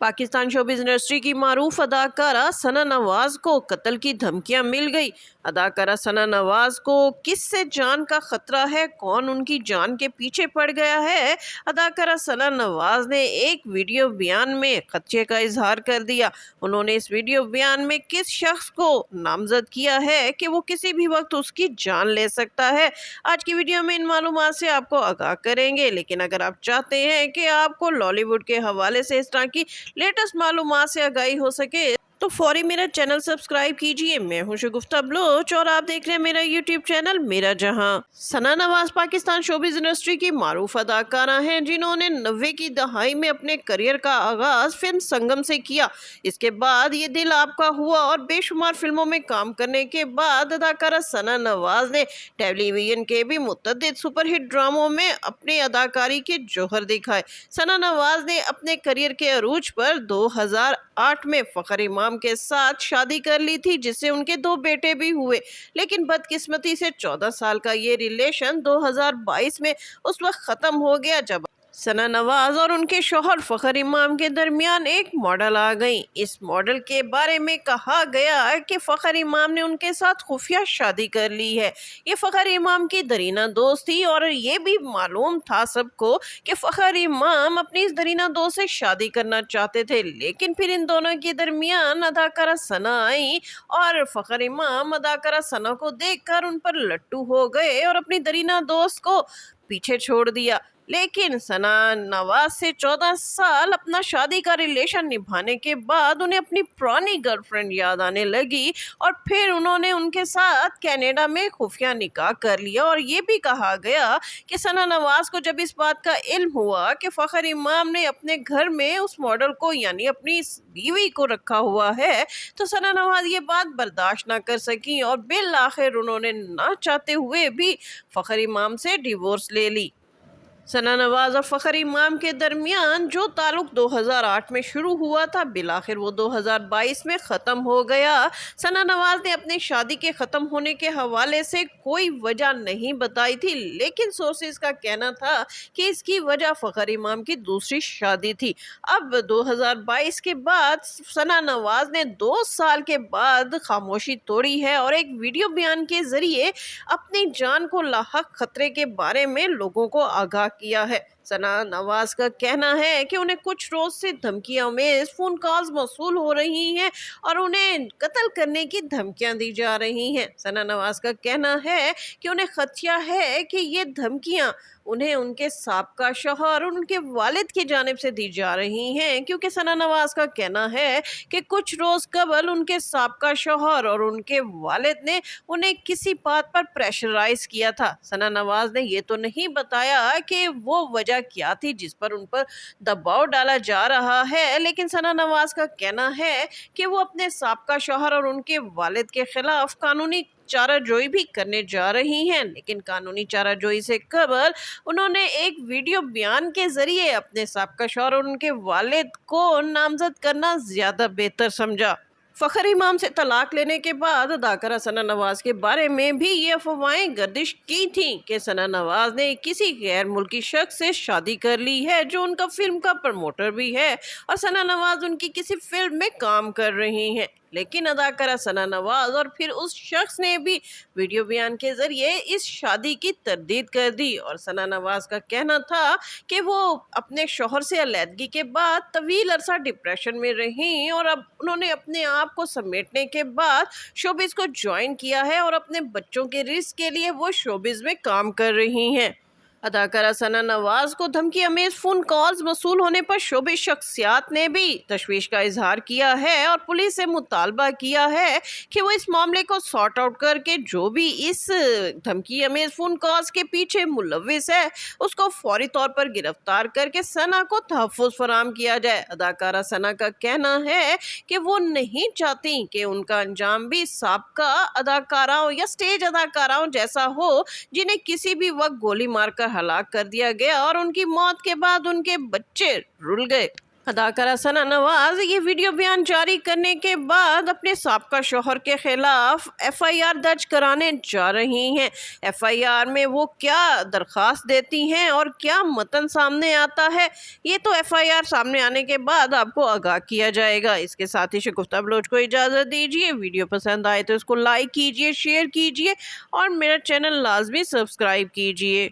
Pakistan showbiz industry की मारूफ अदाकारा सना नवाज को कत्ल की धमकियां मिल गई। अदाकारा सना नवाज को किससे जान का खतरा है, कौन उनकी जान के पीछे पड़ गया है। अदाकारा सना नवाज ने एक वीडियो बयान में खदशे का इजहार कर दिया। उन्होंने इस वीडियो बयान में किस शख्स को नामजद किया है कि वो किसी भी वक्त उसकी जान ले सकता है। आज की वीडियो में इन मालूमात से आपको आगाह करेंगे, लेकिन अगर आप चाहते हैं कि आपको लॉलीवुड के हवाले से इस तरह की लेटेस्ट मालूमात से आगाही हो सके तो फौरी मेरा चैनल सब्सक्राइब कीजिए। मैं हूं शगुफ्ता बलोच और आप देख रहे हैं मेरा यूट्यूब चैनल मेरा जहां। सना नवाज पाकिस्तान शोबिज़ इंडस्ट्री की मारूफ अदाकारा हैं, जिन्होंने 90 की दहाई में अपने करियर का आगाज फिल्म संगम से किया। इसके बाद ये दिल आपका हुआ और बेशुमार फिल्मों में काम करने के बाद अदाकारा सना नवाज ने टेलीविजन के भी मुतअद्दिद सुपरहिट ड्रामों में अपनी अदाकारी के जौहर दिखाए। सना नवाज ने अपने करियर के अरूज पर 2008 में फखर इमाम के साथ शादी कर ली थी, जिससे उनके 2 बेटे भी हुए। लेकिन बदकिस्मती से 14 साल का ये रिलेशन 2022 में उस वक्त खत्म हो गया जब सना नवाज और उनके शौहर फखर इमाम के दरमियान एक मॉडल आ गई। इस मॉडल के बारे में कहा गया कि फखर इमाम ने उनके साथ खुफिया शादी कर ली है। ये फखर इमाम की दरीना दोस्त थी और ये भी मालूम था सबको कि फखर इमाम अपनी इस दरीना दोस्त से शादी करना चाहते थे। लेकिन फिर इन दोनों के दरमियान अदाकारा सना आई और फखर इमाम अदाकारा सना को देखकर उन पर लट्टू हो गए और अपनी दरीना दोस्त को पीछे छोड़ दिया। लेकिन सना नवाज से 14 साल अपना शादी का रिलेशन निभाने के बाद उन्हें अपनी पुरानी गर्लफ्रेंड याद आने लगी और फिर उन्होंने उनके साथ कनाडा में खुफिया निकाह कर लिया। और ये भी कहा गया कि सना नवाज को जब इस बात का इल्म हुआ कि फखर इमाम ने अपने घर में उस मॉडल को यानी अपनी बीवी को रखा हुआ है, तो सना नवाज ये बात बर्दाश्त ना कर सकी और बिल आखिर उन्होंने ना चाहते हुए भी फखर इमाम से डिवोर्स ले ली। सना नवाज और फखर इमाम के दरमियान जो ताल्लुक 2008 में शुरू हुआ था, बिलाखिर वो 2022 में ख़त्म हो गया। सना नवाज ने अपनी शादी के ख़त्म होने के हवाले से कोई वजह नहीं बताई थी, लेकिन सोर्सेज का कहना था कि इसकी वजह फखर इमाम की दूसरी शादी थी। अब 2022 के बाद सना नवाज ने 2 साल के बाद खामोशी तोड़ी है और एक वीडियो बयान के ज़रिए अपनी जान को लाहक खतरे के बारे में लोगों को आगाह किया है। सना नवाज का कहना है कि उन्हें कुछ रोज से धमकियां में फोन कॉल्स मौसूल हो रही हैं और उन्हें कत्ल करने की धमकियां दी जा रही हैं। सना नवाज का कहना है कि उन्हें खदशा है कि ये धमकियां उन्हें उनके साबका शौहर और उनके वालिद की जानिब से दी जा रही हैं, क्योंकि सना नवाज का कहना है कि कुछ रोज कबल उनके साबका शौहर और उनके वालिद ने उन्हें किसी बात पर प्रेशराइज किया था। सना नवाज ने ये तो नहीं बताया कि वो वजह क्या थी जिस पर उन पर दबाव डाला जा रहा है, लेकिन सना नवाज का कहना है कि वो अपने साबका शौहर और उनके वालिद के खिलाफ कानूनी चाराजोई भी करने जा रही हैं। लेकिन कानूनी चाराजोई से कबल उन्होंने एक वीडियो बयान के जरिए अपने साबका शौहर और उनके वालिद को नामजद करना ज्यादा बेहतर समझा। फखर इमाम से तलाक लेने के बाद अदाकारा सना नवाज के बारे में भी ये अफवाहें गर्दिश की थी कि सना नवाज ने किसी गैर मुल्की शख्स से शादी कर ली है जो उनका फिल्म का प्रमोटर भी है और सना नवाज उनकी किसी फिल्म में काम कर रही हैं। लेकिन अदाकारा सना नवाज और फिर उस शख्स ने भी वीडियो बयान के जरिए इस शादी की तरदीद कर दी और सना नवाज का कहना था कि वो अपने शौहर से अलहदगी के बाद तवील अरसा डिप्रेशन में रहीं और अब उन्होंने अपने आप को समेटने के बाद शोबिज़ को ज्वाइन किया है और अपने बच्चों के रिस्क के लिए वो शोबिज़ में काम कर रही हैं। अदाकारा सना नवाज को धमकी अमेज फोन कॉल्स वसूल होने पर शोबिज़ शख्सियात ने भी तशवीश का इजहार किया है और पुलिस से मुतालबा किया है कि वो इस मामले को सॉर्ट आउट करके जो भी इस धमकी अमेज फोन कॉल्स के पीछे मुलविस है उसको फौरी तौर पर गिरफ्तार करके सना को तहफ़्फ़ुज़ फराहम किया जाए। अदाकारा सना का कहना है कि वो नहीं चाहती कि उनका अंजाम भी साबका अदाकाराओं या स्टेज अदाकाराओं जैसा हो जिन्हें किसी भी वक्त गोली मारकर हलाक कर दिया गया और उनकी मौत के बाद उनके बच्चे रुल गए। اداکارہ ثنا نواز یہ ویڈیو بیان جاری کرنے کے بعد اپنے سابقہ شوہر کے خلاف ایف آئی آر درج کرانے جا رہی ہیں۔ ایف آئی آر میں وہ کیا درخواست دیتی ہیں اور کیا متن سامنے آتا ہے، یہ تو ایف آئی آر سامنے آنے کے بعد آپ کو آگاہ کیا جائے گا۔ اس کے ساتھ ہی شگفتہ بلوچ کو اجازت دیجیے۔ ویڈیو پسند آئے تو اس کو لائک کیجیے، شیئر کیجیے اور میرا چینل لازمی سبسکرائب کیجیے۔